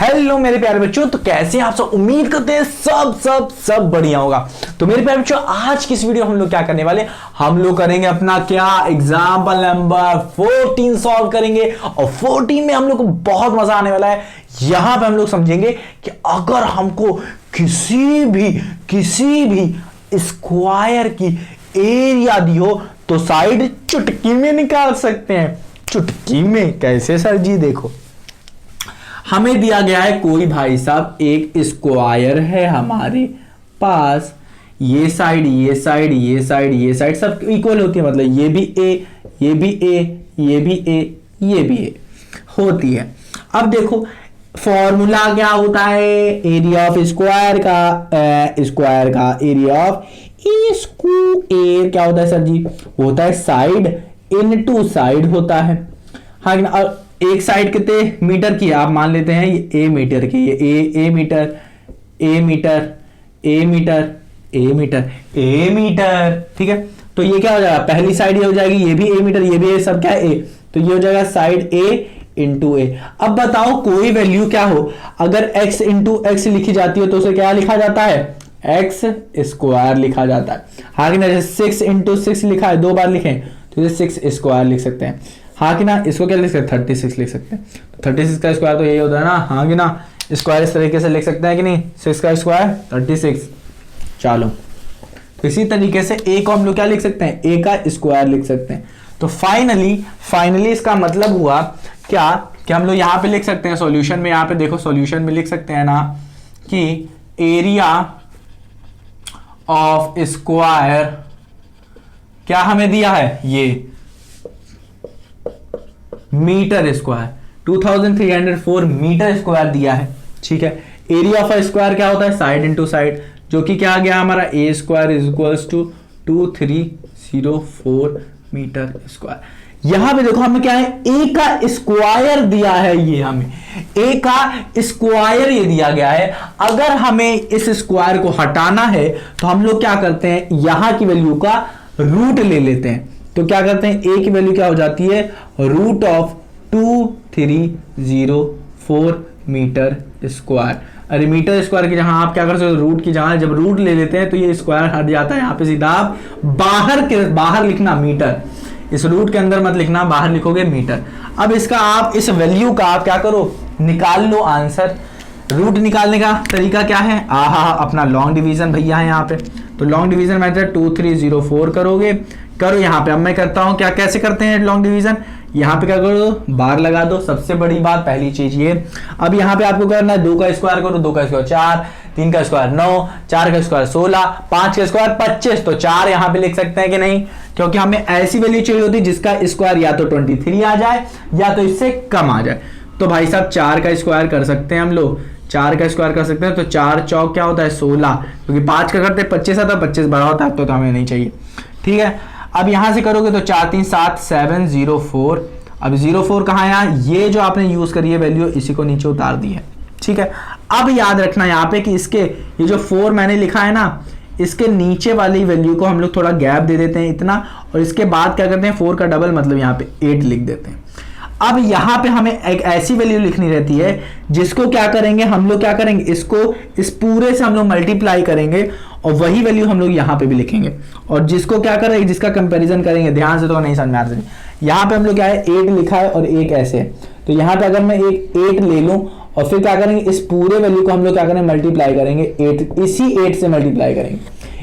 Hello मेरे प्यारे बच्चों, तो कैसे हैं आप सब। उम्मीद करते हैं सब बढ़िया होगा। तो मेरे प्यारे बच्चों, आज की इस वीडियो हम लोग क्या करने वाले, हम लोग करेंगे अपना क्या एग्जाम्पल नंबर 14 सॉल्व करेंगे। और 14 में हम लोग को बहुत मजा आने वाला है। यहां पे हम लोग समझेंगे कि अगर हमको किसी भी स्क्वायर की एरिया दी हो तो साइड चुटकी में निकाल सकते हैं। चुटकी में कैसे सर जी? देखो, हमें दिया गया है कोई भाई साहब एक स्क्वायर है हमारे पास, ये साइड ये साइड ये साइड ये साइड सब इक्वल होती है, मतलब ये भी ए ये भी ए ये भी ए ये भी ए होती है। अब देखो फॉर्मूला क्या होता है एरिया ऑफ स्क्वायर का एरिया ऑफ स्क्वायर क्या होता है सर जी? होता है साइड इनटू साइड होता है। हाँ, एक साइड कितने मीटर की है आप मान लेते हैं, ये ए मीटर की, ये ए मीटर ए मीटर ए मीटर ए मीटर ए मीटर, ठीक है। तो ये क्या हो जाएगा, पहली साइड ये हो जाएगी, ये भी ए मीटर ये भी ए, सब क्या है ए, तो ये हो जाएगा साइड ए इंटू ए। अब बताओ कोई वैल्यू क्या हो, अगर x इंटू एक्स लिखी जाती है तो उसे क्या लिखा जाता है, एक्स स्क्वायर लिखा जाता है। हाँ कि ना, जैसे 6 इंटू 6 लिखा है, दो बार लिखें तो इसे 6 स्क्वायर लिख सकते हैं। हाँ कि ना, इसको क्या लिख सकते हैं, 36 लिख सकते हैं। 36 का स्क्वायर तो यही होता है ना। हाँ कि ना, स्क्वायर इस तरीके से लिख सकते हैं कि नहीं, 6 का स्क्वायर 36। चलो, तो इसी तरीके से ए को हम लोग क्या लिख सकते हैं, ए का स्क्वायर लिख सकते हैं। तो फाइनली इसका मतलब हुआ क्या कि हम लोग यहाँ पे लिख सकते हैं सॉल्यूशन में, यहाँ पे देखो सॉल्यूशन में लिख सकते हैं ना कि एरिया ऑफ स्क्वायर क्या हमें दिया है, ये मीटर स्क्वायर 2304 मीटर स्क्वायर दिया है, ठीक है। एरिया ऑफ स्क्वायर क्या होता है, साइड इनटू साइड, जो कि क्या आ गया हमारा A square is equals to 2304 metre square. यहां पे देखो हमें क्या है, ए का स्क्वायर दिया है, ये हमें ए का स्क्वायर ये दिया गया है। अगर हमें इस स्क्वायर को हटाना है तो हम लोग क्या करते हैं, यहां की वैल्यू का रूट ले लेते हैं। तो क्या करते हैं, ए की वैल्यू क्या हो जाती है, रूट ऑफ 2304 मीटर स्क्वायर। अरे मीटर स्क्वायर की जहां आप क्या कर सकते हो, रूट की जगह जब रूट ले लेते हैं तो ये स्क्वायर हट जाता है। यहां पे सीधा आप बाहर लिखना मीटर, इस रूट के अंदर मत लिखना, बाहर लिखोगे मीटर। अब इसका आप इस वैल्यू का आप क्या करो, निकाल लो आंसर। रूट निकालने का तरीका क्या है, अपना लॉन्ग डिवीजन भैया है यहाँ पे। तो लॉन्ग डिवीजन मेथड 2304 करोगे, करो यहाँ पे। अब मैं करता हूँ क्या, कैसे करते हैं लॉन्ग डिवीजन, यहाँ पे क्या करो, बार लगा दो। सबसे बड़ी बात पहली चीज ये, अब यहाँ पे आपको करना है 2 का स्क्वायर करो, 2 का स्क्वायर 4, 3 का स्क्वायर 9, 4 का स्क्वायर 16, 5 का स्क्वायर 25। तो 4 यहाँ पे लिख सकते हैं कि नहीं, क्योंकि हमें ऐसी वैल्यू चाहिए होती है जिसका स्क्वायर या तो 23 आ जाए या तो इससे कम आ जाए। तो भाई साहब 4 का स्क्वायर कर सकते हैं हम लोग, 4 का स्क्वायर कर सकते हैं। तो 4 चौक क्या होता है 16, क्योंकि 5 का करते 25 आता है, 25 बड़ा होता है, तो हमें नहीं चाहिए, ठीक है। अब यहां से करोगे तो 4 3 7 704। अब 04 कहाँ आया, ये जो आपने यूज करी है वैल्यू, इसी को नीचे उतार दी है, ठीक है। अब याद रखना यहाँ पे कि इसके ये जो 4 मैंने लिखा है ना, इसके नीचे वाली वैल्यू को हम लोग थोड़ा गैप दे देते हैं इतना, और इसके बाद क्या करते हैं 4 का डबल मतलब यहाँ पे 8 लिख देते हैं। अब यहाँ पे हमें एक ऐसी वैल्यू लिखनी रहती है जिसको क्या करेंगे हम लोग, क्या करेंगे इसको इस पूरे से हम लोग मल्टीप्लाई करेंगे, और वही वैल्यू हम लोग यहाँ पे भी लिखेंगे। और जिसको क्या करेंगे, जिसका कंपैरिजन करेंगे, ध्यान से तो नहीं समझ में आ रहा है। यहाँ पे हम लोग क्या है 8 लिखा है और एक ऐसे है, तो यहाँ पे अगर मैं एक 8 ले लूं और फिर क्या करेंगे, इस पूरे वैल्यू को हम लोग क्या करेंगे, मल्टीप्लाई करेंगे 8, इसी 8 से मल्टीप्लाई करेंगे।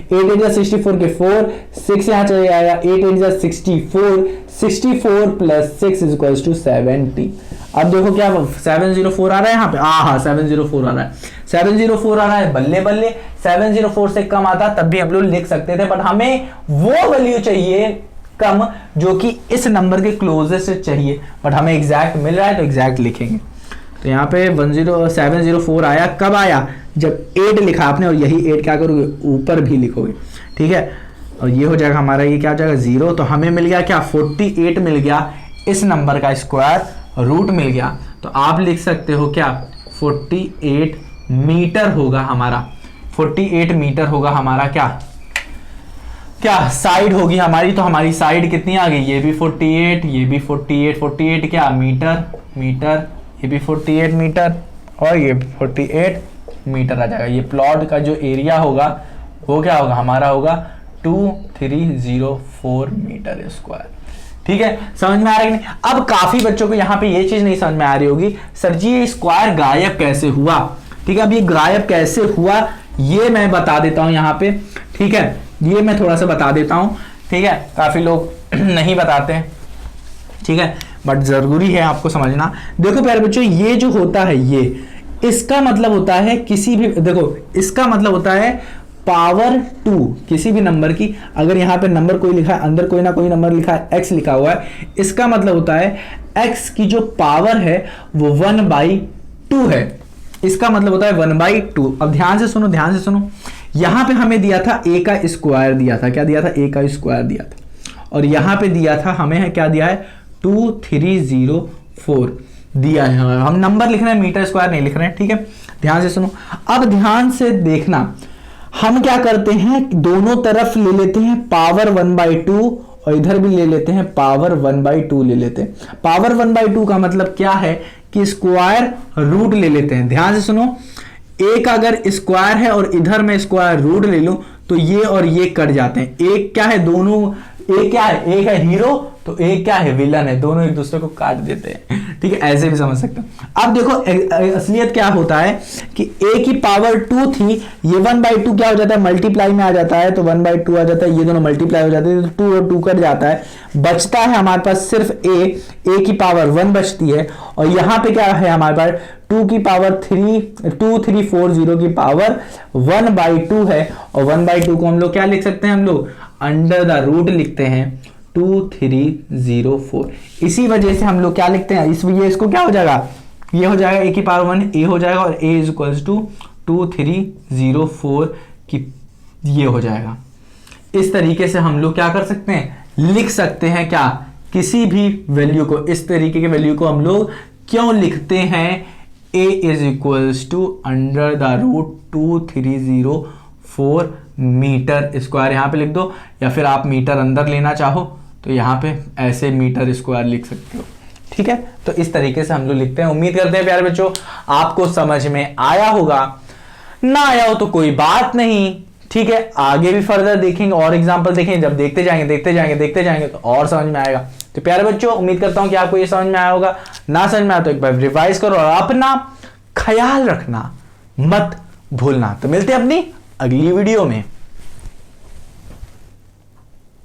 8 8 64 के 4, 6 यहाँ चले आएगा, 8 8 64, 64 प्लस 6 इज इक्वल्स टू 70। अब देखो क्या 704 आ रहा है यहाँ पे, 704 आ रहा है, 704 आ रहा है, बल्ले बल्ले। 704 से कम आता तब भी हम लोग लिख सकते थे, बट हमें वो वैल्यू चाहिए कम जो कि इस नंबर के क्लोजेस्ट चाहिए, बट हमें एग्जैक्ट मिल रहा है तो एग्जैक्ट लिखेंगे। तो यहाँ पे 704 आया, कब आया, जब 8 लिखा आपने, और यही 8 क्या करोगे ऊपर भी लिखोगे, ठीक है। और ये हो जाएगा हमारा, ये क्या हो जाएगा 0। तो हमें मिल गया क्या, 48 मिल गया, इस नंबर का स्क्वायर रूट मिल गया। तो आप लिख सकते हो क्या, 48 मीटर होगा हमारा, 48 मीटर होगा हमारा क्या साइड होगी हमारी। तो हमारी साइड कितनी आ गई, ये भी 48, ये भी 48, 48 क्या मीटर, ये भी 48 मीटर, और ये 48 मीटर आ जाएगा। ये प्लॉट का जो एरिया होगा वो क्या होगा हमारा होगा 2304 मीटर स्क्वायर। ठीक है, समझ में आ रहा है कि नहीं? अब काफी बच्चों को यहाँ पे ये चीज नहीं समझ में आ रही होगी, सर जी ये स्क्वायर गायब कैसे हुआ। ठीक है, अब ये गायब कैसे हुआ ये मैं बता देता हूं यहाँ पे। ठीक है, ये मैं थोड़ा सा बता देता हूं। ठीक है, काफी लोग नहीं बताते हैं। ठीक है, बट जरूरी है आपको समझना। देखो प्यारे बच्चों, ये जो होता है ये, इसका मतलब होता है किसी भी, देखो इसका मतलब होता है पावर 2 किसी भी नंबर की। अगर यहाँ पे नंबर कोई लिखा है, अंदर कोई ना कोई नंबर लिखा है, x लिखा हुआ है, इसका मतलब होता है x की जो पावर है वो 1/2 है। इसका मतलब होता है 1/2। अब ध्यान से सुनो, ध्यान से सुनो। यहां पे हमें दिया था a का स्क्वायर दिया था, क्या दिया था? a का स्क्वायर दिया था। और यहां पे दिया था हमें क्या दिया है? 2304 दिया है। हम नंबर लिख रहे हैं, मीटर स्क्वायर नहीं लिख रहे हैं। ठीक है, ध्यान से सुनो। अब ध्यान से देखना, हम क्या करते हैं, दोनों तरफ ले लेते हैं पावर 1/2 और इधर भी ले लेते हैं पावर 1/2 ले लेते हैं। पावर 1/2 का मतलब क्या है कि स्क्वायर रूट ले लेते हैं। ध्यान से सुनो, एक अगर स्क्वायर है और इधर मैं स्क्वायर रूट ले लूं तो ये और ये कट जाते हैं। एक क्या है, दोनों एक क्या है, एक है हीरो तो एक क्या है, विलन है। दोनों एक दूसरे को काट देते हैं। ठीक है, ऐसे भी समझ सकते हो। अब देखो असलियत क्या होता है कि a की पावर 2 थी, ये 1/2 क्या हो जाता है, मल्टीप्लाई में आ जाता है, तो 1/2 आ जाता है। ये दोनों मल्टीप्लाई हो जाते हैं तो 2 और 2 कट जाता है, बचता है हमारे पास सिर्फ a की पावर 1 बचती है। और यहाँ पे क्या है हमारे पास 2 की पावर 2340 की पावर 1/2 है। और 1/2 को हम लोग क्या लिख सकते हैं, हम लोग अंडर द रूट लिखते हैं 2304। इसी वजह से हम लोग क्या लिखते हैं, इसको क्या हो जाएगा, ये हो जाएगा a की पावर 1 a हो जाएगा, और a इज इक्वल्स टू 2304 की ये हो जाएगा। इस तरीके से हम लोग क्या कर सकते हैं, लिख सकते हैं क्या, किसी भी वैल्यू को। इस तरीके के वैल्यू को हम लोग क्यों लिखते हैं, a is equals to under the root 2304 metre square यहाँ पे लिख दो, या फिर आप मीटर अंदर लेना चाहो तो यहाँ पे ऐसे मीटर स्क्वायर लिख सकते हो। ठीक है, तो इस तरीके से हम लोग लिखते हैं। उम्मीद करते हैं प्यारे बच्चों आपको समझ में आया होगा। ना आया हो तो कोई बात नहीं। ठीक है, आगे भी फर्दर देखेंगे और एग्जांपल देखेंगे, जब देखते जाएंगे तो और समझ में आएगा। तो प्यारे बच्चों उम्मीद करता हूं कि आपको ये समझ में आया होगा। ना समझ में आया तो एक बार रिवाइज करो और अपना ख्याल रखना मत भूलना। तो मिलते हैं अपनी अगली वीडियो में।